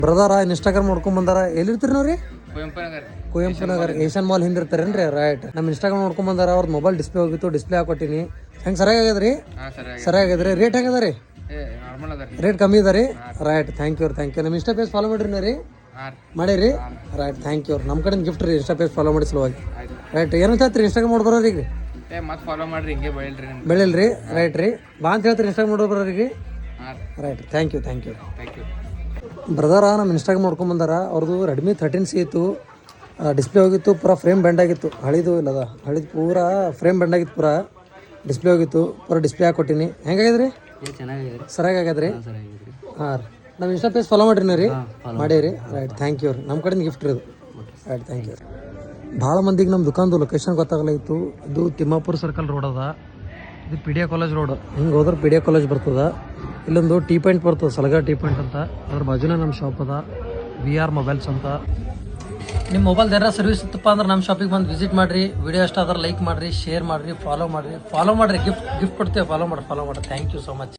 ಬ್ರದರ Instagram ನೋಡ್ಕೊಂಡ್ ಬಂದಾರ ಎಲ್ಲಿರ್ತೀರಿ ನೋಡ್ರಿ ಕುವೆಂಪು ನಗರ್ ಏಷ್ಯನ್ ಮಾಲ್ ಹಿಂದಿರ್ತಾರೇನ್ರಿ ರೈಟ್ ನಮ್ಮ ಇನ್ಸ್ಟಾಗ್ರಾಮ್ ನೋಡ್ಕೊಂಡ್ ಬಂದಾರ ಅವ್ರ ಮೊಬೈಲ್ ಡಿಸ್ಪ್ಲೇ ಹೋಗಿತ್ತು ಡಿಸ್ಪ್ಲೇ ಹಾಕೊಟ್ಟಿನಿ ಹೆಂಗ್ ಸರಿಯಾಗ್ಯದ್ರಿ ಸರಿಯಾಗ್ಯದ್ರಿ ರೇಟ್ ಹೆಂಗದ್ರಿ ರೇಟ್ ಕಮ್ಮಿ ಇದಾರಿ ರೈಟ್ ಥ್ಯಾಂಕ್ ಯು ನಮ್ಮ ಇನ್ಸ್ಟಾ ಪೇಜ್ ಫಾಲೋ ಮಾಡಿರಿ ರೀ ಮಾಡಿರಿ ರೈಟ್ ಥ್ಯಾಂಕ್ ಯು ನಮ್ಮ ಕಡೆ ಗಿಫ್ಟ್ ರೀ ಇನ್ಸ್ಟಾ ಪೇಜ್ ಫಾಲೋ ಮಾಡಿ ಸಲುವಾಗಿ ರೈಟ್ ಏನಂತ ಇನ್ಸ್ಟಾಗ್ರಾಮ್ ನೋಡಿ ಬರೋರಿಗೆ ಮತ್ತೆ ಫಾಲೋ ಮಾಡ್ರಿ ಹಿಂಗೆ ಬೆಳಿಲ್ರಿ ರೈಟ್ ರೀ ಬಾ ಅಂತ ಹೇಳ್ತೀರಿ ಇನ್ಸ್ಟಾಗ್ರಾಮ್ ನೋಡಿ ಬರೋರಿಗೆ ರೈಟ್ ಥ್ಯಾಂಕ್ ಯು ಬ್ರದರ ನಮ್ಮ ಇನ್ಸ್ಟಾಗ್ರಾಮ್ ನೋಡ್ಕೊಂಡ್ ಬಂದಾರ ಅವ್ರದ್ದು ರೆಡ್ಮಿ 13C ಇತ್ತು ಡಿಸ್ಪ್ಲೇ ಹೋಗಿತ್ತು ಪೂರಾ ಫ್ರೇಮ್ ಬೆಂಡ್ ಆಗಿತ್ತು ಹಳಿದು ಇಲ್ಲದ ಹಳಿದು ಪೂರಾ ಫ್ರೇಮ್ ಬೆಂಡ್ ಆಗಿತ್ತು ಪೂರಾ ಡಿಸ್ಪ್ಲೇ ಹೋಗಿತ್ತು ಪೂರಾ ಡಿಸ್ಪ್ಲೇ ಹಾಕೊಟ್ಟಿನಿ ಹೆಂಗಾಗಿದ್ರಿ ಸರಿಯಾಗ್ಯದ್ರಿ ಹಾಂ ರೀ ನಮ್ಮ ಇನ್ಸ್ಟಾ ಪೇಜ್ ಫಾಲೋ ಮಾಡಿರಿ ನೀವು ರೀ ಮಾಡೀರಿ ರೈಟ್ ಥ್ಯಾಂಕ್ ಯು ರೀ ನಮ್ಮ ಕಡೆಯಿಂದ ಗಿಫ್ಟ್ ರೀ ಇದು ರೈಟ್ ಥ್ಯಾಂಕ್ ಯು ಭಾಳ ಮಂದಿಗೆ ನಮ್ಮ ದುಕಾನ್ದು ಲೊಕೇಶನ್ ಗೊತ್ತಾಗಲಿತ್ತು ಇದು ತಿಮ್ಮಾಪುರ ಸರ್ಕಲ್ ರೋಡ್ ಅದ ಇದು P D A college road ಹಿಂಗೆ ಹೋದ್ರೆ ಪಿ ಡಿ ಎ ಕಾಲೇಜ್ ಬರ್ತದೆ ಇಲ್ಲೊಂದು ಟೀ ಪಾಯಿಂಟ್ ಬರ್ತದೆ ಸಲಗಾ ಟೀ ಪಾಯಿಂಟ್ ಅಂತ ಅದ್ರ ಬಾಜುನೇ ನಮ್ಮ ಶಾಪ್ ಅದ VR ಮೊಬೈಲ್ಸ್ ಅಂತ ನಿಮ್ಮ ಮೊಬೈಲ್ ಏನಾರ ಸರ್ವಿಸ್ ಇತ್ತಪ್ಪ ಅಂದ್ರೆ ನಮ್ಮ ಶಾಪಿಗೆ ಬಂದು ವಿಸಿಟ್ ಮಾಡಿರಿ ವಿಡಿಯೋ ಇಷ್ಟ ಆದ್ರೆ ಲೈಕ್ ಮಾಡಿರಿ ಶೇರ್ ಮಾಡಿರಿ ಫಾಲೋ ಮಾಡಿರಿ ಗಿಫ್ಟ್ ಕೊಡ್ತೇವೆ ಫಾಲೋ ಮಾಡಿ ಥ್ಯಾಂಕ್ ಯು ಸೊ ಮಚ್